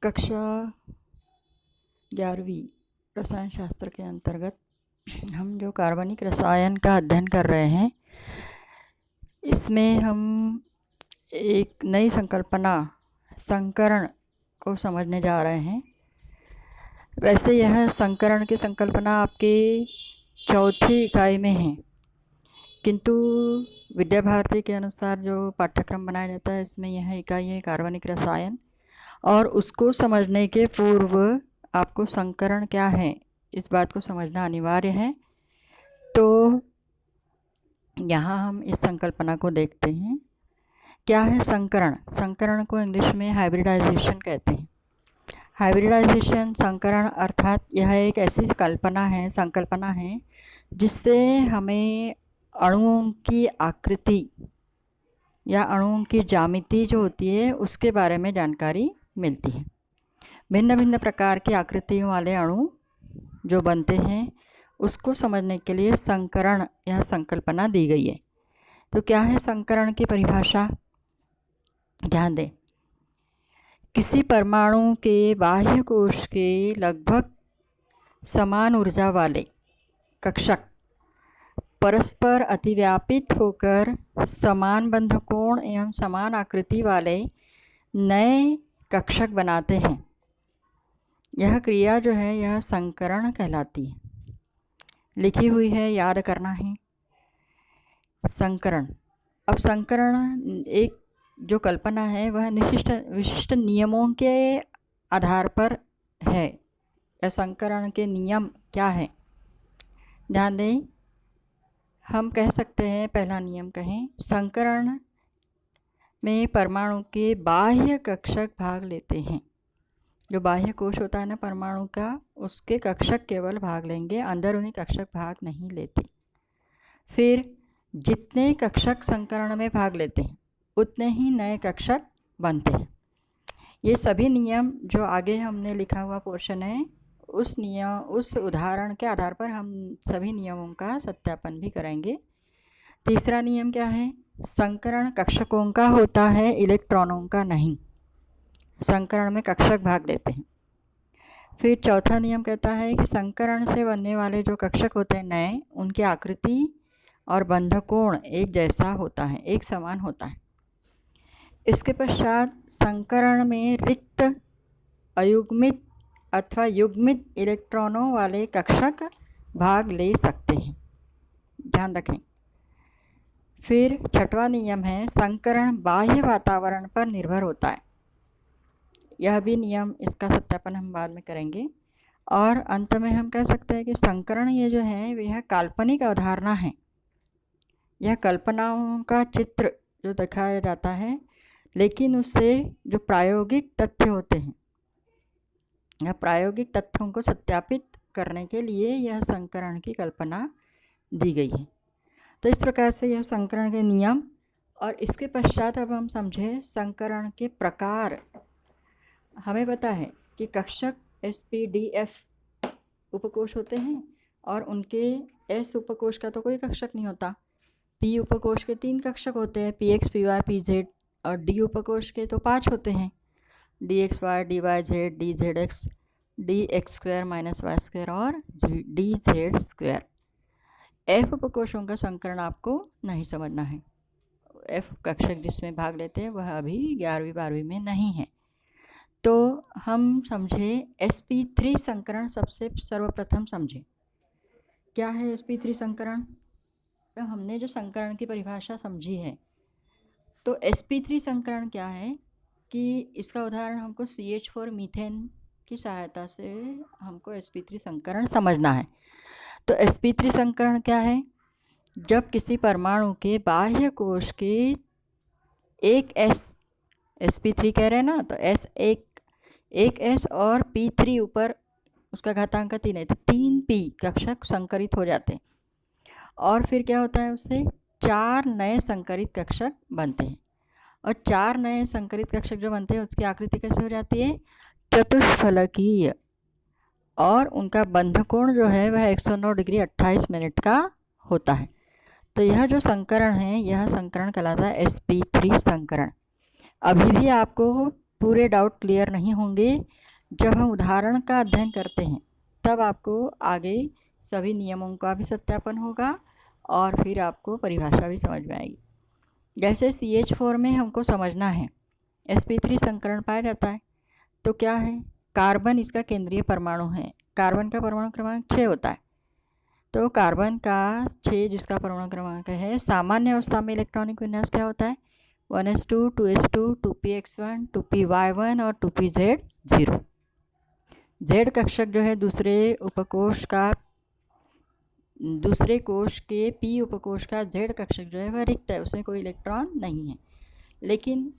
कक्षा 11वीं रसायन शास्त्र के अंतर्गत हम जो कार्बनिक रसायन का अध्ययन कर रहे हैं, इसमें हम एक नई संकल्पना संकरण को समझने जा रहे हैं। वैसे यह संकरण की संकल्पना आपकी चौथी इकाई में है, किंतु विद्या भारती के अनुसार जो पाठ्यक्रम बनाया जाता है इसमें यह इकाई है कार्बनिक रसायन, और उसको समझने के पूर्व आपको संकरण क्या है इस बात को समझना अनिवार्य है। तो यहाँ हम इस संकल्पना को देखते हैं। क्या है संकरण? संकरण को इंग्लिश में हाइब्रिडाइजेशन कहते हैं। हाइब्रिडाइजेशन संकरण अर्थात यह एक ऐसी संकल्पना है जिससे हमें अणुओं की आकृति या अणुओं की ज्यामिति जो होती है उसके बारे में जानकारी मिलती है। भिन्न भिन्न प्रकार की आकृतियों वाले अणु जो बनते हैं उसको समझने के लिए संकरण यह संकल्पना दी गई है। तो क्या है संकरण की परिभाषा? ध्यान दें। किसी परमाणु के बाह्य कोश के लगभग समान ऊर्जा वाले कक्षक परस्पर अतिव्यापित होकर समान बंधकोण एवं समान आकृति वाले नए कक्षक बनाते हैं। यह क्रिया जो है यह संकरण कहलाती है। लिखी हुई है, याद करना है। संकरण। अब संकरण एक जो कल्पना है वह विशिष्ट नियमों के आधार पर है। यह संकरण के नियम क्या है? ध्यान दें। हम कह सकते हैं, पहला नियम कहें, संकरण में परमाणु के बाह्य कक्षक भाग लेते हैं। जो बाह्य कोश होता है ना परमाणु का, उसके कक्षक केवल भाग लेंगे, अंदर उन्हीं कक्षक भाग नहीं लेते। फिर जितने कक्षक संकरण में भाग लेते हैं उतने ही नए कक्षक बनते हैं। ये सभी नियम जो आगे हमने लिखा हुआ पोर्शन है उस उदाहरण के आधार पर हम सभी नियमों का सत्यापन भी करेंगे। तीसरा नियम क्या है? संकरण कक्षकों का होता है, इलेक्ट्रॉनों का नहीं। संकरण में कक्षक भाग लेते हैं। फिर चौथा नियम कहता है कि संकरण से बनने वाले जो कक्षक होते हैं नए, उनकी आकृति और बंधकोण एक जैसा होता है, एक समान होता है। इसके पश्चात संकरण में रिक्त, अयुग्मित अथवा युग्मित इलेक्ट्रॉनों वाले कक्षक भाग ले सकते हैं। ध्यान रखें। फिर छठवां नियम है संकरण बाह्य वातावरण पर निर्भर होता है। यह भी नियम, इसका सत्यापन हम बाद में करेंगे। और अंत में हम कह सकते हैं कि संकरण ये जो है यह काल्पनिक अवधारणा है। यह कल्पनाओं का चित्र जो दिखाया जाता है, लेकिन उससे जो प्रायोगिक तथ्य होते हैं, यह प्रायोगिक तथ्यों को सत्यापित करने के लिए यह संकरण की कल्पना दी गई है। तो इस प्रकार से यह संकरण के नियम। और इसके पश्चात अब हम समझें संकरण के प्रकार। हमें पता है कि कक्षक SPDF उपकोष होते हैं और उनके S उपकोष का तो कोई कक्षक नहीं होता। P उपकोष के 3 कक्षक होते हैं, PX, PY, PZ, और D उपकोष के तो 5 होते हैं, DXY, DYZ, DZX, DX² - Y² और DZ²। F उपकोषों का संकरण आपको नहीं समझना है। F कक्षक जिसमें भाग लेते हैं वह अभी 11वीं 12वीं में नहीं है। तो हम समझे sp3 संकरण। सबसे सर्वप्रथम समझें क्या है sp3 संकरण। तो हमने जो संकरण की परिभाषा समझी है, तो sp3 संकरण क्या है कि इसका उदाहरण हमको CH4 मीथेन की सहायता से हमको sp3 संकरण समझना है। तो sp3 संकरण क्या है? जब किसी परमाणु के बाह्य कोश के एक S, sp3 कह रहे हैं ना, तो S एक S और p3 ऊपर उसका घातांक 3 है, तो 3p कक्षक संकरित हो जाते हैं। और फिर क्या होता है, उससे 4 नए संकरित कक्षक बनते हैं। और 4 नए संकरित कक्षक जो बनते हैं उसकी आकृति कैसे हो जाती है? चतुष्फलकीय। और उनका बंधकोण जो है वह 109 डिग्री 28 मिनट का होता है। तो यह जो संकरण है यह संकरण कहलाता है sp3 संकरण। अभी भी आपको पूरे डाउट क्लियर नहीं होंगे। जब हम उदाहरण का अध्ययन करते हैं तब आपको आगे सभी नियमों का भी सत्यापन होगा और फिर आपको परिभाषा भी समझ में आएगी। जैसे CH4 में हमको समझना है sp3 संकरण पाया जाता है, तो क्या है, कार्बन इसका केंद्रीय परमाणु है। कार्बन का परमाणु क्रमांक 6 होता है, तो कार्बन का 6 जिसका परमाणु क्रमांक है, सामान्य अवस्था में इलेक्ट्रॉनिक विन्यास क्या होता है, 1s2, 2s2, 2px1, 2py1 और 2pz0। z कक्षक जो है दूसरे कोश के p उपकोश का z कक्षक जो है वह रिक्त है, उसमें कोई इलेक्ट्रॉन नहीं है। लेकिन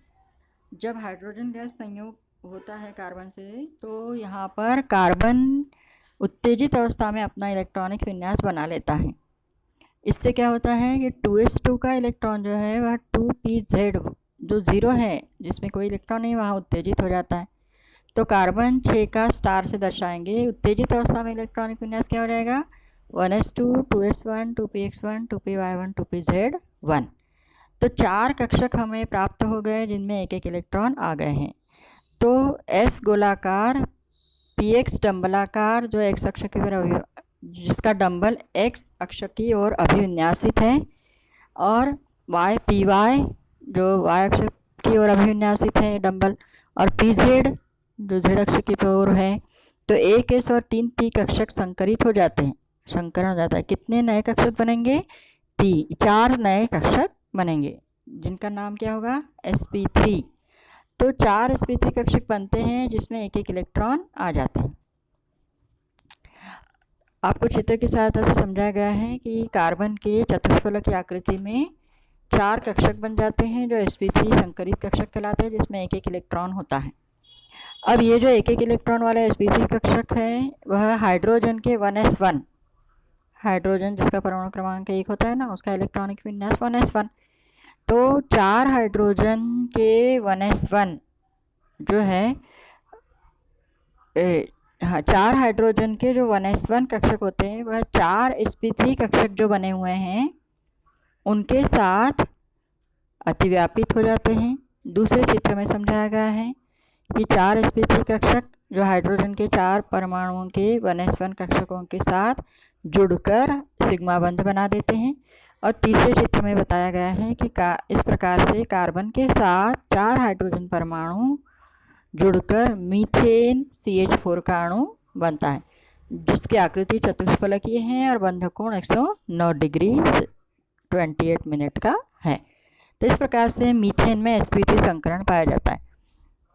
जब हाइड्रोजन गैस संयोग होता है कार्बन से, तो यहाँ पर कार्बन उत्तेजित अवस्था में अपना इलेक्ट्रॉनिक विन्यास बना लेता है। इससे क्या होता है कि 2s2 का इलेक्ट्रॉन जो है वह 2pz जो 0 है, जिसमें कोई इलेक्ट्रॉन नहीं, वहाँ उत्तेजित हो जाता है। तो कार्बन 6 का स्टार से दर्शाएंगे। उत्तेजित अवस्था में इलेक्ट्रॉनिक विन्यास क्या हो जाएगा, 1s2, 2s1, 2px1, 2py1, 2pz1। तो 4 कक्षक हमें प्राप्त हो गए जिनमें एक एक इलेक्ट्रॉन आ गए हैं। तो s गोलाकार, px डंबलाकार जो x अक्ष की ओर, जिसका डंबल x अक्ष की ओर अभिविन्यासित है, और py जो y अक्ष की ओर अभिविन्यासित है डंबल, और pz जो z अक्ष की ओर है। तो 1s और 3p कक्षक संकरित हो जाते हैं, संकरण हो जाता है। कितने नए कक्षक बनेंगे, 4 नए कक्षक बनेंगे जिनका नाम क्या होगा, sp3। तो 4 sp3 कक्षक बनते हैं जिसमें एक एक इलेक्ट्रॉन आ जाते हैं। आपको चित्र की सहायता से समझाया गया है कि कार्बन के चतुष्फलक की आकृति में 4 कक्षक बन जाते हैं जो sp3 संकरित कक्षक कहलाते हैं, जिसमें एक एक इलेक्ट्रॉन होता है। अब ये जो एक एक इलेक्ट्रॉन वाला sp3 कक्षक है वह हाइड्रोजन के 1s1, हाइड्रोजन जिसका परमाणु क्रमांक 1 होता है ना, उसका इलेक्ट्रॉनिक विन्यास 1s1। तो 4 हाइड्रोजन के 1s1 जो है 4 हाइड्रोजन के जो 1s1 कक्षक होते हैं वह 4 sp3 कक्षक जो बने हुए हैं उनके साथ अतिव्यापित हो जाते हैं। दूसरे चित्र में समझाया गया है कि 4 sp3 कक्षक जो हाइड्रोजन के 4 परमाणुओं के 1s1 कक्षकों के साथ जुड़कर सिग्मा बंध बना देते हैं। और तीसरे चित्र में बताया गया है कि इस प्रकार से कार्बन के साथ 4 हाइड्रोजन परमाणु जुड़कर मीथेन CH4 का अणु बनता है, जिसकी आकृति चतुष्फलकीय है और बंध कोण 109 डिग्री 28 मिनट का है। तो इस प्रकार से मीथेन में sp3 संकरण पाया जाता है।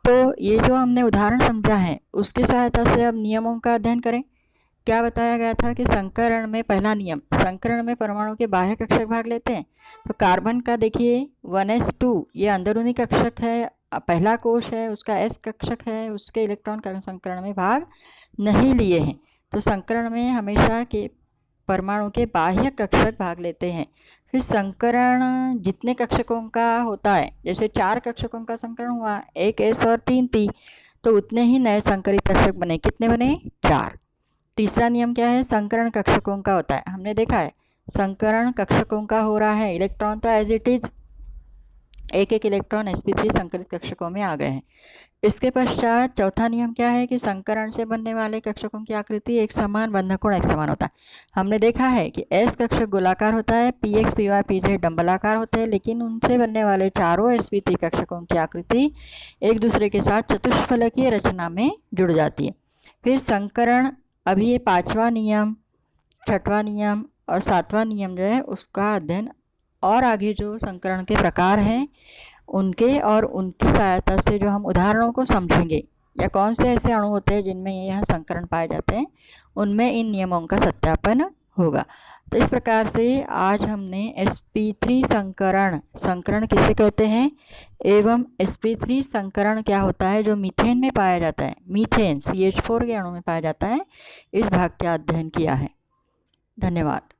तो ये जो हमने उदाहरण समझा है उसकी सहायता से अब नियमों का अध्ययन करें। क्या बताया गया था कि संकरण में पहला नियम, संकरण में परमाणु के बाह्य कक्षक भाग लेते हैं। तो कार्बन का देखिए 1s2 ये अंदरूनी कक्षक है, पहला कोश है, उसका s कक्षक है, उसके इलेक्ट्रॉन का संकरण में भाग नहीं लिए हैं। तो संकरण में हमेशा के परमाणु के बाह्य कक्षक भाग लेते हैं। फिर संकरण जितने कक्षकों का होता है, जैसे 4 कक्षकों का संकरण हुआ, 1 s और 3 p, तो उतने ही नए संकरित कक्षक बने। कितने बने, 4। तीसरा नियम क्या है, संकरण कक्षकों का होता है। हमने देखा है संकरण कक्षकों का हो रहा है, इलेक्ट्रॉन तो एज इट इज एक एक इलेक्ट्रॉन sp3 संकरित कक्षकों में आ गए हैं। इसके पश्चात चौथा नियम क्या है कि संकरण से बनने वाले कक्षकों की आकृति एक समान, बंधक कोण एक समान होता है। हमने देखा है कि s कक्षक गोलाकार होता है, px py pz डंबलाकार होते हैं, लेकिन उनसे बनने वाले चारों sp3 कक्षकों की आकृति एक दूसरे के साथ चतुष्फलकीय रचना में जुड़ जाती है। फिर संकरण, अभी ये 5वां नियम, 6वां नियम और 7वां नियम जो है उसका अध्ययन और आगे जो संकरण के प्रकार हैं उनके और उनकी सहायता से जो हम उदाहरणों को समझेंगे, या कौन से ऐसे अणु होते हैं जिनमें यह संकरण पाए जाते हैं, उनमें इन नियमों का सत्यापन होगा। तो इस प्रकार से आज हमने sp3 संकरण किसे कहते हैं एवं sp3 संकरण क्या होता है जो मीथेन में पाया जाता है, मीथेन CH4 के अणु में पाया जाता है, इस भाग का अध्ययन किया है। धन्यवाद।